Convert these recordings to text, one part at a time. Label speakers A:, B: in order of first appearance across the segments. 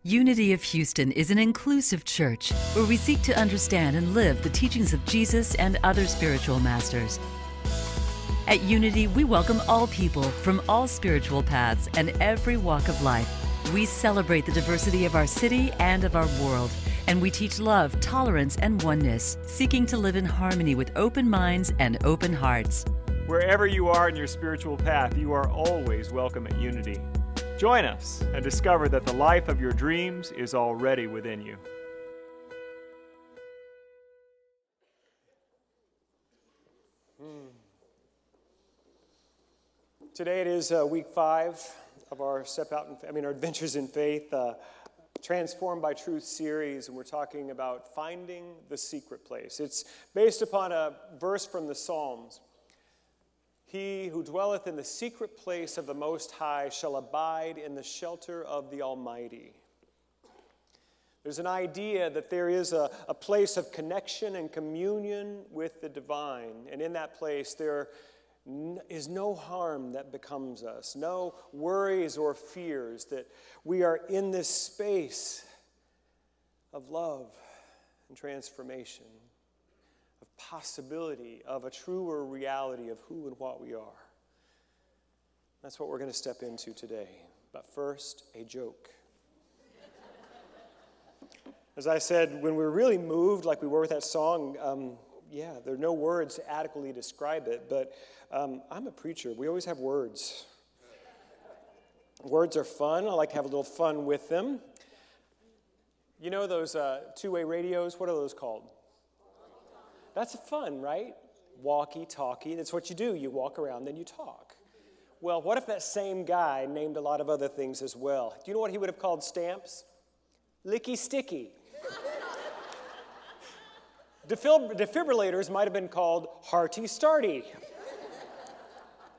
A: Unity of Houston is an inclusive church where we seek to understand and live the teachings of Jesus and other spiritual masters. At Unity, we welcome all people from all spiritual paths and every walk of life. We celebrate the diversity of our city and of our world, and we teach love, tolerance, and oneness, seeking to live in harmony with open minds and open hearts.
B: Wherever you are in your spiritual path, you are always welcome at Unity. Join us and discover that the life of your dreams is already within you.
C: Today it is week 5 of our our Adventures in Faith, Transformed by Truth series, and we're talking about finding the secret place. It's based upon a verse from the Psalms. He who dwelleth in the secret place of the Most High shall abide in the shelter of the Almighty. There's an idea that there is a place of connection and communion with the divine, and in that place there is no harm that becomes us, no worries or fears, that we are in this space of love and transformation, of possibility, of a truer reality of who and what we are. That's what we're going to step into today. But first, a joke. As I said, when we're really moved, like we were with that song, there are no words to adequately describe it, but I'm a preacher. We always have words. Words are fun. I like to have a little fun with them. You know those two-way radios? What are those called? That's fun, right? Walkie-talkie. That's what you do. You walk around, then you talk. Well, what if that same guy named a lot of other things as well? Do you know what he would have called stamps? Licky-sticky. Defibrillators might have been called hearty-starty.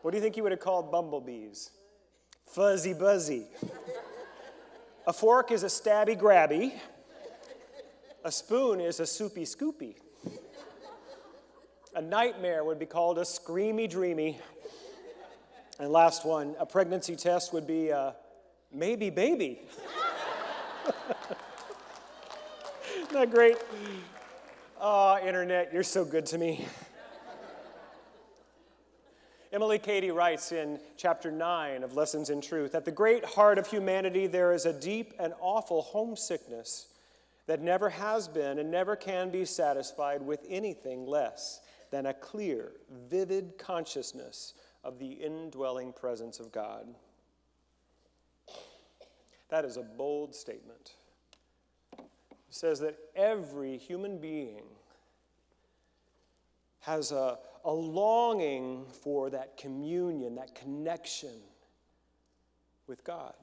C: What do you think he would have called bumblebees? Fuzzy-buzzy. A fork is a stabby-grabby. A spoon is a soupy-scoopy. A nightmare would be called a screamy-dreamy. And last one, a pregnancy test would be a maybe baby. Isn't that great? Oh, Internet, you're so good to me. Emily Cady writes in chapter 9 of Lessons in Truth, at the great heart of humanity there is a deep and awful homesickness that never has been and never can be satisfied with anything less than a clear, vivid consciousness of the indwelling presence of God. That is a bold statement. It says that every human being has a longing for that communion, that connection with God.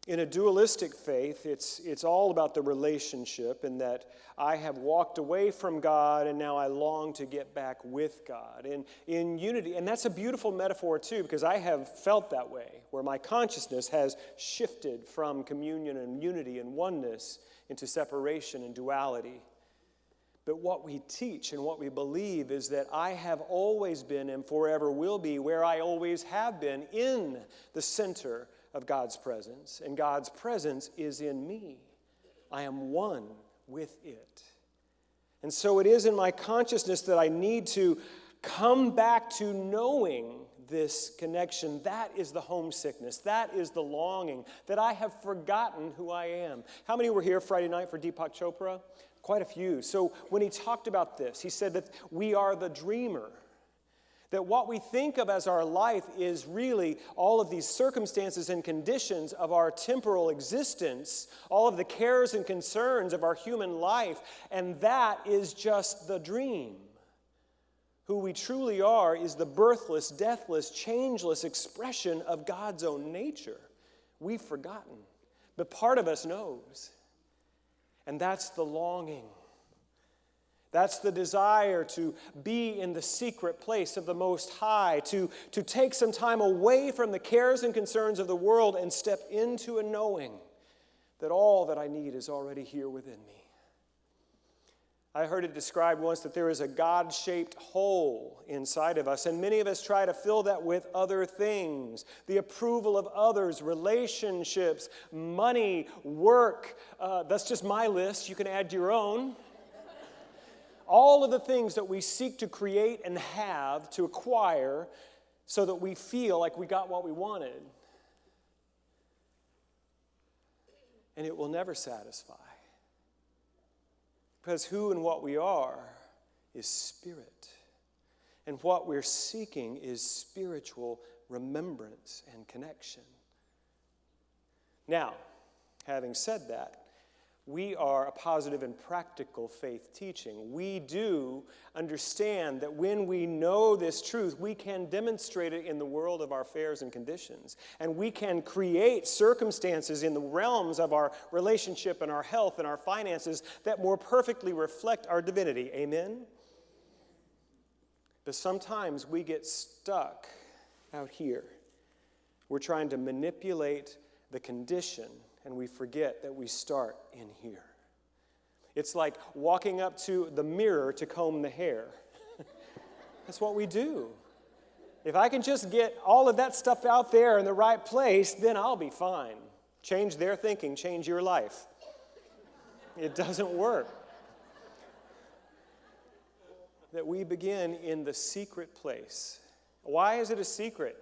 C: In a dualistic faith, it's all about the relationship, and that I have walked away from God and now I long to get back with God. And in unity, and that's a beautiful metaphor too, because I have felt that way, where my consciousness has shifted from communion and unity and oneness into separation and duality. But what we teach and what we believe is that I have always been and forever will be where I always have been, in the center of God's presence, and God's presence is in me. I am one with it. And so it is in my consciousness that I need to come back to knowing this connection. That is the homesickness. That is the longing, that I have forgotten who I am. How many were here Friday night for Deepak Chopra? Quite a few. So when he talked about this, he said that we are the dreamer. That what we think of as our life is really all of these circumstances and conditions of our temporal existence, all of the cares and concerns of our human life, and that is just the dream. Who we truly are is the birthless, deathless, changeless expression of God's own nature. We've forgotten, but part of us knows. And that's the longing. That's the desire to be in the secret place of the Most High, to take some time away from the cares and concerns of the world and step into a knowing that all that I need is already here within me. I heard it described once that there is a God-shaped hole inside of us, and many of us try to fill that with other things. The approval of others, relationships, money, work. That's just my list. You can add your own. All of the things that we seek to create and have, to acquire, so that we feel like we got what we wanted. And it will never satisfy. Because who and what we are is spirit. And what we're seeking is spiritual remembrance and connection. Now, having said that, we are a positive and practical faith teaching. We do understand that when we know this truth, we can demonstrate it in the world of our affairs and conditions. And we can create circumstances in the realms of our relationship and our health and our finances that more perfectly reflect our divinity. Amen? But sometimes we get stuck out here. We're trying to manipulate the condition, and we forget that we start in here. It's like walking up to the mirror to comb the hair. That's what we do. If I can just get all of that stuff out there in the right place, then I'll be fine. Change their thinking, change your life. It doesn't work. That we begin in the secret place. Why is it a secret?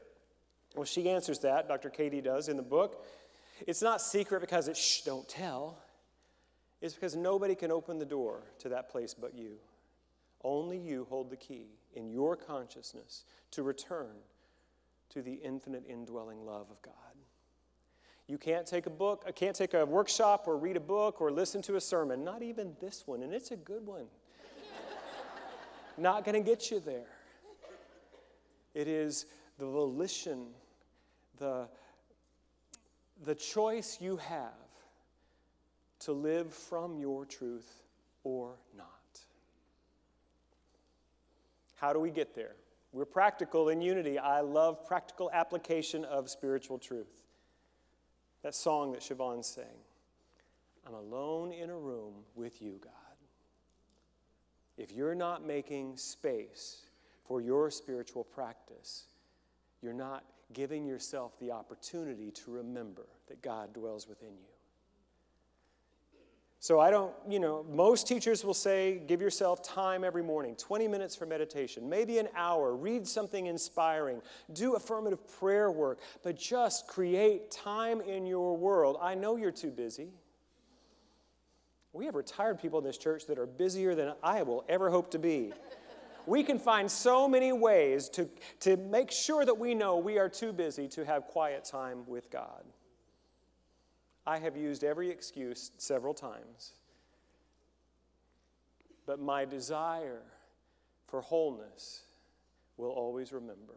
C: Well, she answers that, Dr. Katie does in the book. It's not secret because it's shh, don't tell. It's because nobody can open the door to that place but you. Only you hold the key in your consciousness to return to the infinite indwelling love of God. You can't take a workshop or read a book or listen to a sermon, not even this one, and it's a good one. Not going to get you there. It is the volition, the choice you have to live from your truth or not. How do we get there? We're practical in unity. I love practical application of spiritual truth. That song that Siobhan sang. I'm alone in a room with you, God. If you're not making space for your spiritual practice, you're not giving yourself the opportunity to remember that God dwells within you. So most teachers will say, give yourself time every morning, 20 minutes for meditation, maybe an hour, read something inspiring, do affirmative prayer work, but just create time in your world. I know you're too busy. We have retired people in this church that are busier than I will ever hope to be. We can find so many ways to make sure that we know we are too busy to have quiet time with God. I have used every excuse several times. But my desire for wholeness will always remember.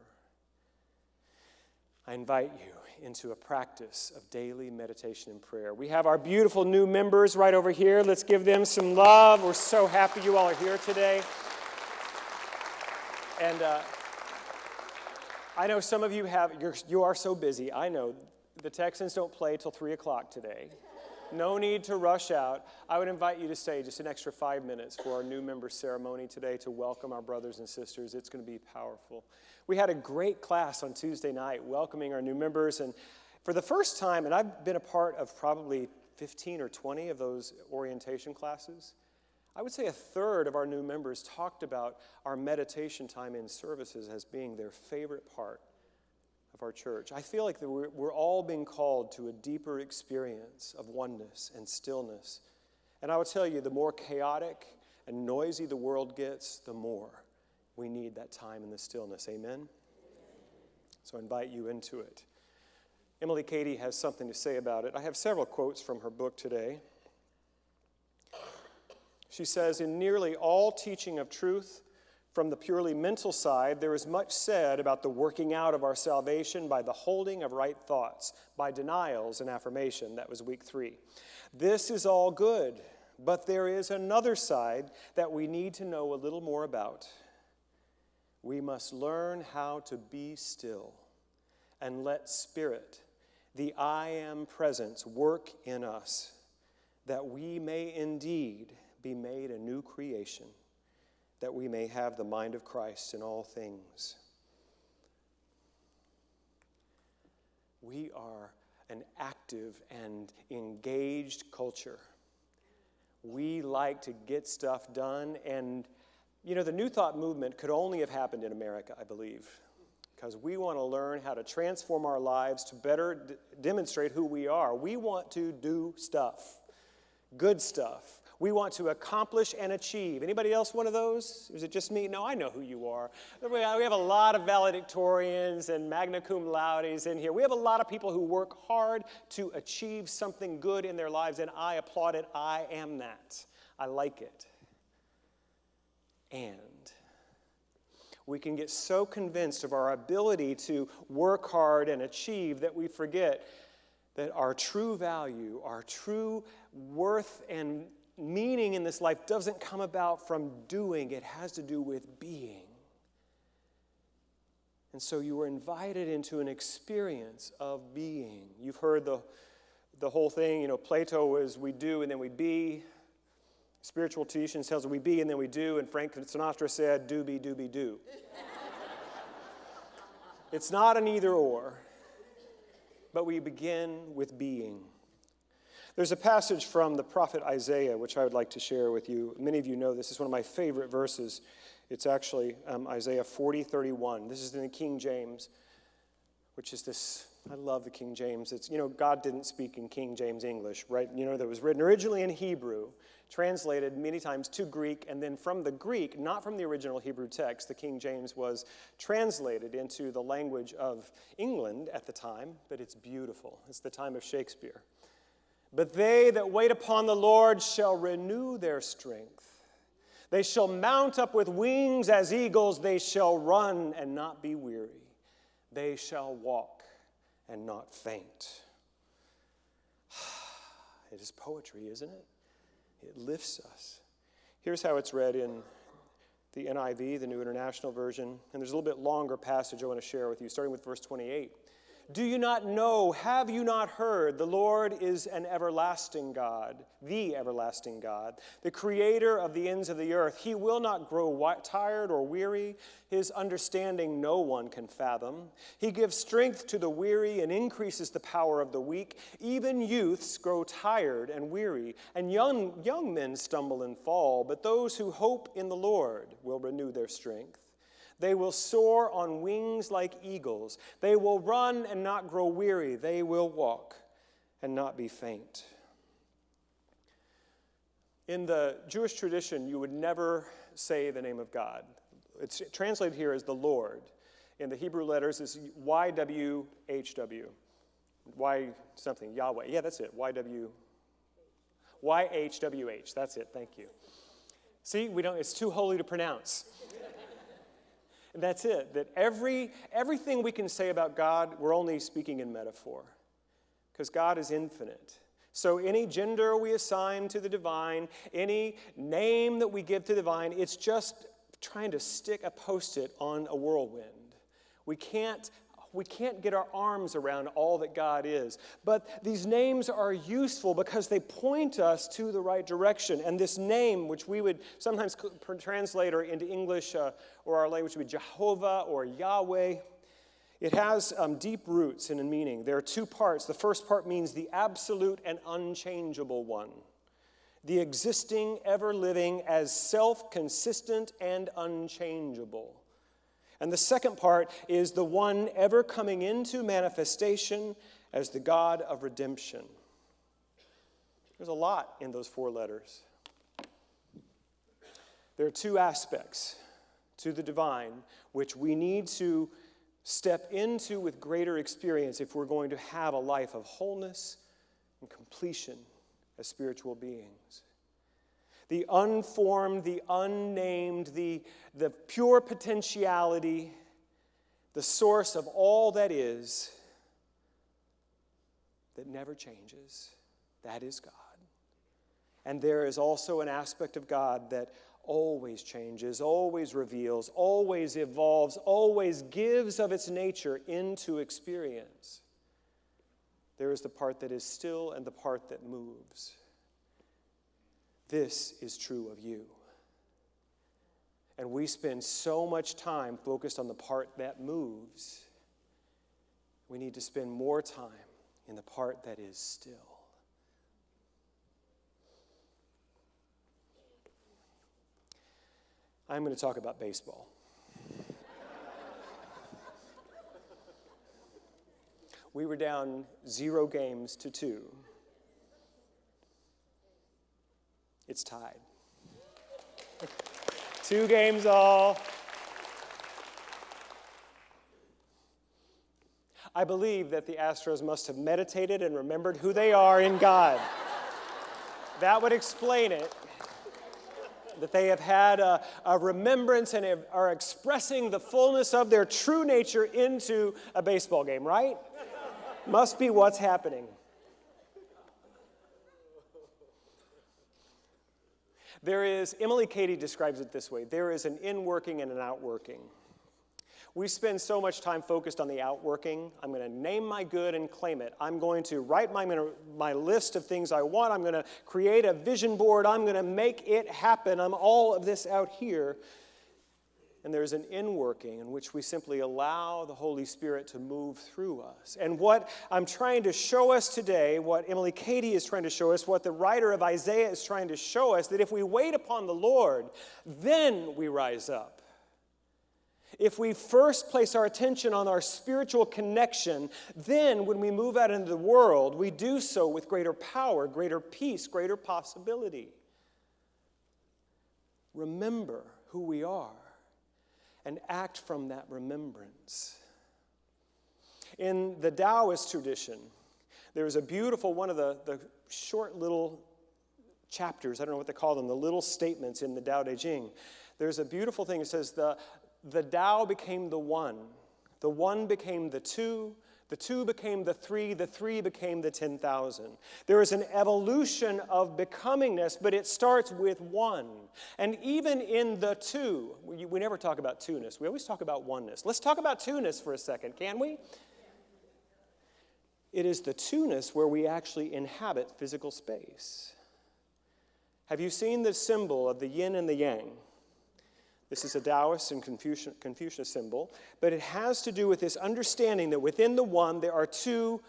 C: I invite you into a practice of daily meditation and prayer. We have our beautiful new members right over here. Let's give them some love. We're so happy you all are here today. And I know some of you you are so busy. I know the Texans don't play till 3 o'clock today. No need to rush out. I would invite you to stay just an extra 5 minutes for our new member ceremony today to welcome our brothers and sisters. It's going to be powerful. We had a great class on Tuesday night welcoming our new members. And for the first time, and I've been a part of probably 15 or 20 of those orientation classes, I would say a third of our new members talked about our meditation time in services as being their favorite part of our church. I feel like that we're all being called to a deeper experience of oneness and stillness. And I would tell you, the more chaotic and noisy the world gets, the more we need that time in the stillness. Amen? So I invite you into it. Emily Cady has something to say about it. I have several quotes from her book today. She says, in nearly all teaching of truth, from the purely mental side, there is much said about the working out of our salvation by the holding of right thoughts, by denials and affirmation. That was week 3. This is all good, but there is another side that we need to know a little more about. We must learn how to be still and let Spirit, the I Am presence, work in us, that we may indeed be made a new creation, that we may have the mind of Christ in all things. We are an active and engaged culture. We like to get stuff done, and the New Thought movement could only have happened in America, I believe, because we want to learn how to transform our lives to better demonstrate who we are. We want to do stuff, good stuff. We want to accomplish and achieve. Anybody else one of those? Is it just me? No, I know who you are. We have a lot of valedictorians and magna cum laudes in here. We have a lot of people who work hard to achieve something good in their lives, and I applaud it. I am that. I like it. And we can get so convinced of our ability to work hard and achieve that we forget that our true value, our true worth and meaning in this life doesn't come about from doing. It has to do with being. And so you were invited into an experience of being. You've heard the whole thing. Plato was we do and then we be. Spiritual tradition tells us we be and then we do. And Frank Sinatra said, do be, do. It's not an either or, but we begin with being. There's a passage from the prophet Isaiah, which I would like to share with you. Many of you know this. It's one of my favorite verses. It's actually Isaiah 40:31. This is in the King James, which is this. I love the King James. It's, God didn't speak in King James English, right? That was written originally in Hebrew, translated many times to Greek, and then from the Greek, not from the original Hebrew text, the King James was translated into the language of England at the time, but it's beautiful. It's the time of Shakespeare. But they that wait upon the Lord shall renew their strength. They shall mount up with wings as eagles. They shall run and not be weary. They shall walk and not faint. It is poetry, isn't it? It lifts us. Here's how it's read in the NIV, the New International Version. And there's a little bit longer passage I want to share with you, starting with verse 28. Do you not know, have you not heard, the Lord is an everlasting God, the everlasting God, the creator of the ends of the earth. He will not grow tired or weary. His understanding no one can fathom. He gives strength to the weary and increases the power of the weak. Even youths grow tired and weary, and young men stumble and fall. But those who hope in the Lord will renew their strength. They will soar on wings like eagles. They will run and not grow weary. They will walk and not be faint. In the Jewish tradition, you would never say the name of God. It's translated here as the Lord. In the Hebrew letters, it's YWHW. Y something, Yahweh. Yeah, that's it. YHWH. That's it. Thank you. See, it's too holy to pronounce. And that's it, that everything we can say about God, we're only speaking in metaphor, because God is infinite. So any gender we assign to the divine, any name that we give to the divine, it's just trying to stick a Post-it on a whirlwind. We can't get our arms around all that God is. But these names are useful because they point us to the right direction. And this name, which we would sometimes translate into English or our language would be Jehovah or Yahweh, it has deep roots in a meaning. There are two parts. The first part means the absolute and unchangeable one. The existing, ever-living, as self-consistent and unchangeable. And the second part is the one ever coming into manifestation as the God of redemption. There's a lot in those four letters. There are two aspects to the divine which we need to step into with greater experience if we're going to have a life of wholeness and completion as spiritual beings. The unformed, the unnamed, the pure potentiality, the source of all that is, that never changes. That is God. And there is also an aspect of God that always changes, always reveals, always evolves, always gives of its nature into experience. There is the part that is still and the part that moves. this is true of you. And we spend so much time focused on the part that moves. We need to spend more time in the part that is still. I'm going to talk about baseball. We were down 0 games to 2. It's tied. 2 games all. I believe that the Astros must have meditated and remembered who they are in God. That would explain it. That they have had a remembrance and are expressing the fullness of their true nature into a baseball game, right? Must be what's happening. Emily Cady describes it this way: there is an inworking and an outworking. We spend so much time focused on the outworking. I'm going to name my good and claim it. I'm going to write my list of things I want. I'm going to create a vision board. I'm going to make it happen. I'm all of this out here. And there's an inworking in which we simply allow the Holy Spirit to move through us. And what I'm trying to show us today, what Emily Cady is trying to show us, what the writer of Isaiah is trying to show us, that if we wait upon the Lord, then we rise up. If we first place our attention on our spiritual connection, then when we move out into the world, we do so with greater power, greater peace, greater possibility. Remember who we are and act from that remembrance. In the Taoist tradition, there's a beautiful, one of the short little chapters, I don't know what they call them, the little statements in the Tao Te Ching. There's a beautiful thing. It says, the Tao became the one became the two became the three became the 10,000. There is an evolution of becomingness, but it starts with one. And even in the two, we never talk about two-ness. We always talk about oneness. Let's talk about two-ness for a second, can we? It is the two-ness where we actually inhabit physical space. Have you seen the symbol of the yin and the yang? This is a Taoist and Confucius symbol, but it has to do with this understanding that within the one there are 2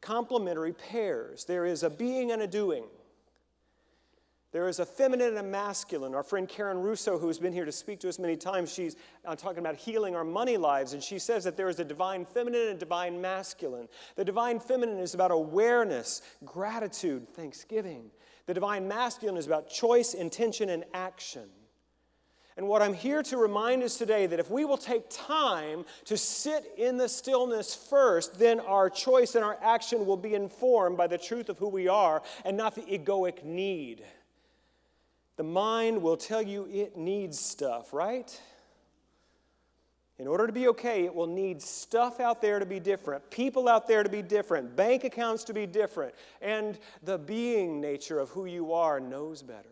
C: complementary pairs. There is a being and a doing. There is a feminine and a masculine. Our friend Karen Russo, who's been here to speak to us many times, she's talking about healing our money lives, and she says that there is a divine feminine and divine masculine. The divine feminine is about awareness, gratitude, thanksgiving. The divine masculine is about choice, intention, and action. And what I'm here to remind us today, that if we will take time to sit in the stillness first, then our choice and our action will be informed by the truth of who we are and not the egoic need. The mind will tell you it needs stuff, right? In order to be okay, it will need stuff out there to be different, people out there to be different, bank accounts to be different, and the being nature of who you are knows better.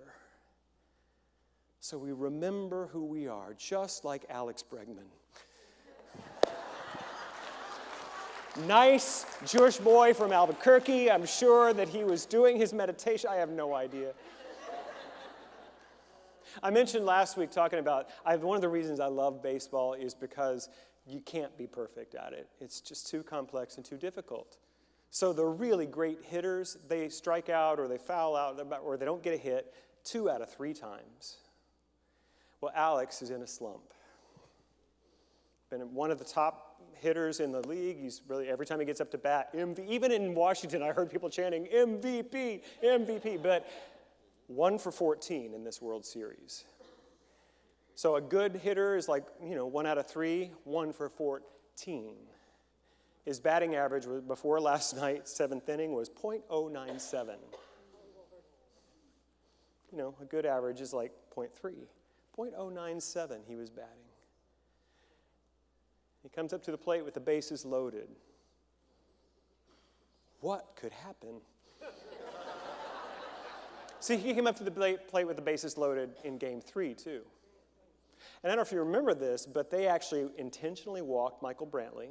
C: So we remember who we are, just like Alex Bregman. Nice Jewish boy from Albuquerque. I'm sure that he was doing his meditation. I have no idea. I mentioned last week talking about, one of the reasons I love baseball is because you can't be perfect at it. It's just too complex and too difficult. So the really great hitters, they strike out or they foul out or they don't get a hit 2 out of 3 times. Well, Alex is in a slump. Been one of the top hitters in the league. He's really, every time he gets up to bat, even in Washington, I heard people chanting, MVP, MVP. But 1 for 14 in this World Series. So a good hitter is like, 1 out of 3, 1 for 14. His batting average before last night, 7th inning, was .097. A good average is like 0.3. .097 he was batting. He comes up to the plate with the bases loaded. What could happen? See, he came up to the plate with the bases loaded in Game 3, too. And I don't know if you remember this, but they actually intentionally walked Michael Brantley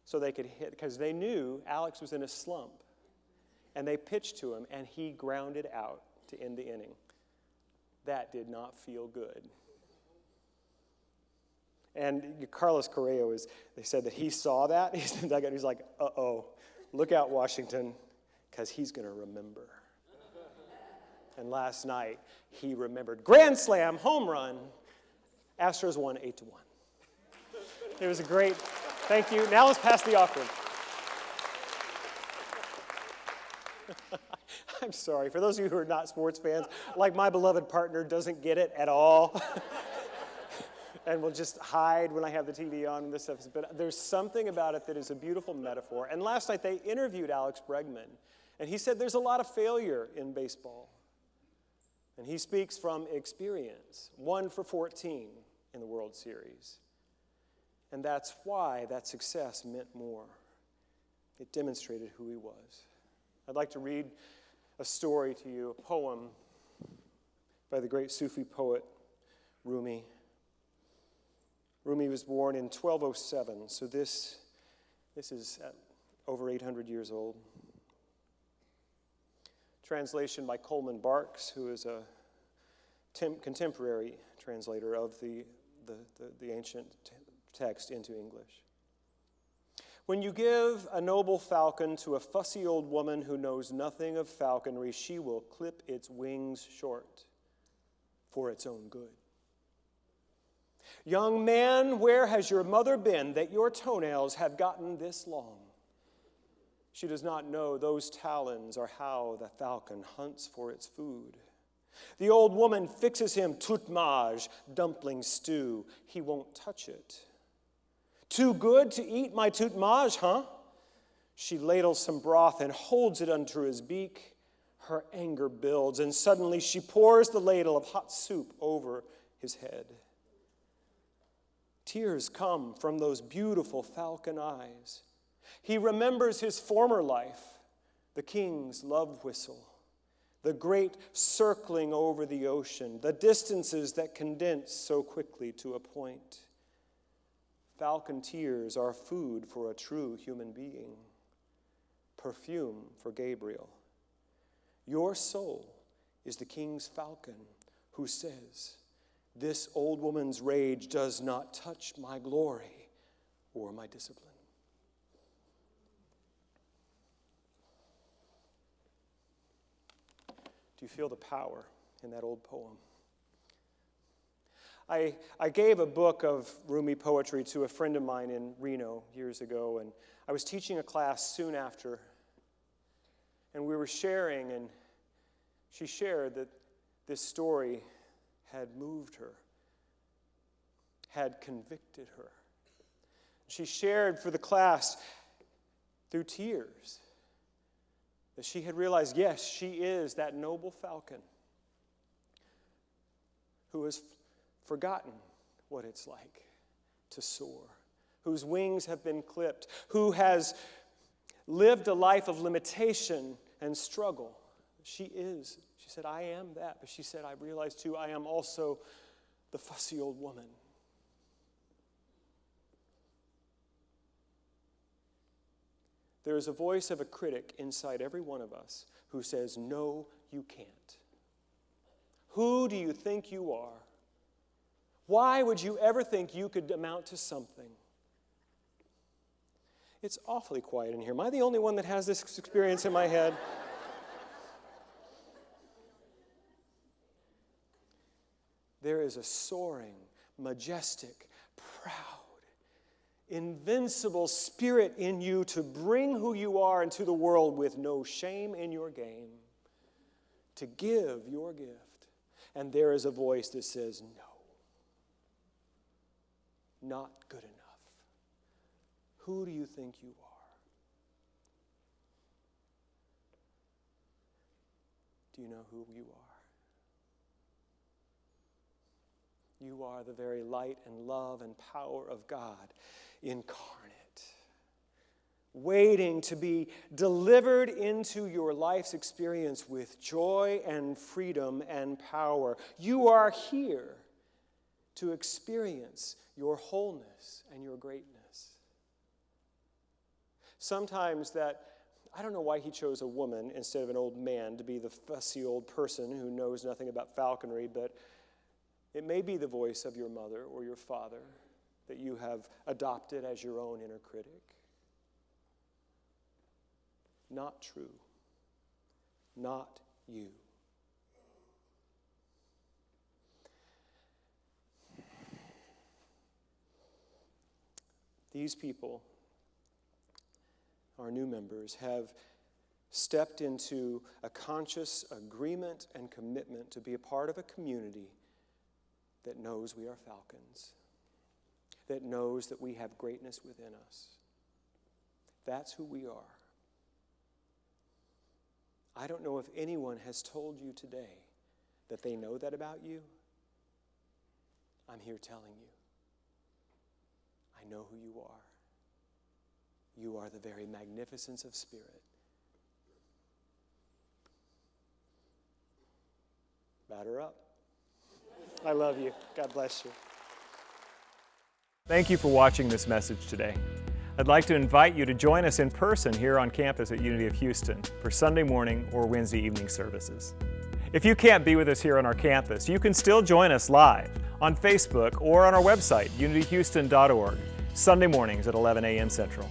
C: so they could hit, because they knew Alex was in a slump. And they pitched to him, and he grounded out to end the inning. That did not feel good. And Carlos Correa they said that he saw that. He's like, uh-oh, look out, Washington, because he's going to remember. And last night, he remembered. Grand slam, home run. Astros won 8-1. It was a great, thank you. Now let's pass the offering. I'm sorry. For those of you who are not sports fans, like my beloved partner doesn't get it at all. And will just hide when I have the TV on and this stuff. But there's something about it that is a beautiful metaphor. And last night they interviewed Alex Bregman. And he said there's a lot of failure in baseball. And he speaks from experience. 1 for 14 in the World Series. And that's why that success meant more. It demonstrated who he was. I'd like to read a story to you, a poem by the great Sufi poet Rumi. Rumi was born in 1207, so this is over 800 years old. Translation by Coleman Barks, who is a contemporary translator of the ancient text into English. When you give a noble falcon to a fussy old woman who knows nothing of falconry, she will clip its wings short for its own good. Young man, where has your mother been that your toenails have gotten this long? She does not know those talons are how the falcon hunts for its food. The old woman fixes him tutmage, dumpling stew. He won't touch it. Too good to eat my tutmage, huh? She ladles some broth and holds it under his beak. Her anger builds, and suddenly she pours the ladle of hot soup over his head. Tears come from those beautiful falcon eyes. He remembers his former life, the king's love whistle, the great circling over the ocean, the distances that condense so quickly to a point. Falcon tears are food for a true human being, perfume for Gabriel. Your soul is the king's falcon who says, this old woman's rage does not touch my glory or my discipline. Do you feel the power in that old poem? I gave a book of Rumi poetry to a friend of mine in Reno years ago, and I was teaching a class soon after, and we were sharing, and she shared that this story had moved her, had convicted her. She shared for the class through tears that she had realized, yes, she is that noble falcon who has forgotten what it's like to soar, whose wings have been clipped, who has lived a life of limitation and struggle. She said, I am that. But she said, I realize too, I am also the fussy old woman. There is a voice of a critic inside every one of us who says, no, you can't. Who do you think you are? Why would you ever think you could amount to something? It's awfully quiet in here. Am I the only one that has this experience in my head? There is a soaring, majestic, proud, invincible spirit in you to bring who you are into the world with no shame in your game, to give your gift. And there is a voice that says, no, not good enough. Who do you think you are? Do you know who you are? You are the very light and love and power of God incarnate, waiting to be delivered into your life's experience with joy and freedom and power. You are here to experience your wholeness and your greatness. Sometimes that I don't know why he chose a woman instead of an old man to be the fussy old person who knows nothing about falconry, but it may be the voice of your mother or your father that you have adopted as your own inner critic. Not true. Not you. These people, our new members, have stepped into a conscious agreement and commitment to be a part of a community that knows we are falcons, that knows that we have greatness within us. That's who we are. I don't know if anyone has told you today that they know that about you. I'm here telling you. I know who you are. You are the very magnificence of spirit. Batter up. I love you. God bless you.
B: Thank you for watching this message today. I'd like to invite you to join us in person here on campus at Unity of Houston for Sunday morning or Wednesday evening services. If you can't be with us here on our campus, you can still join us live on Facebook or on our website, unityhouston.org, Sunday mornings at 11 a.m. Central.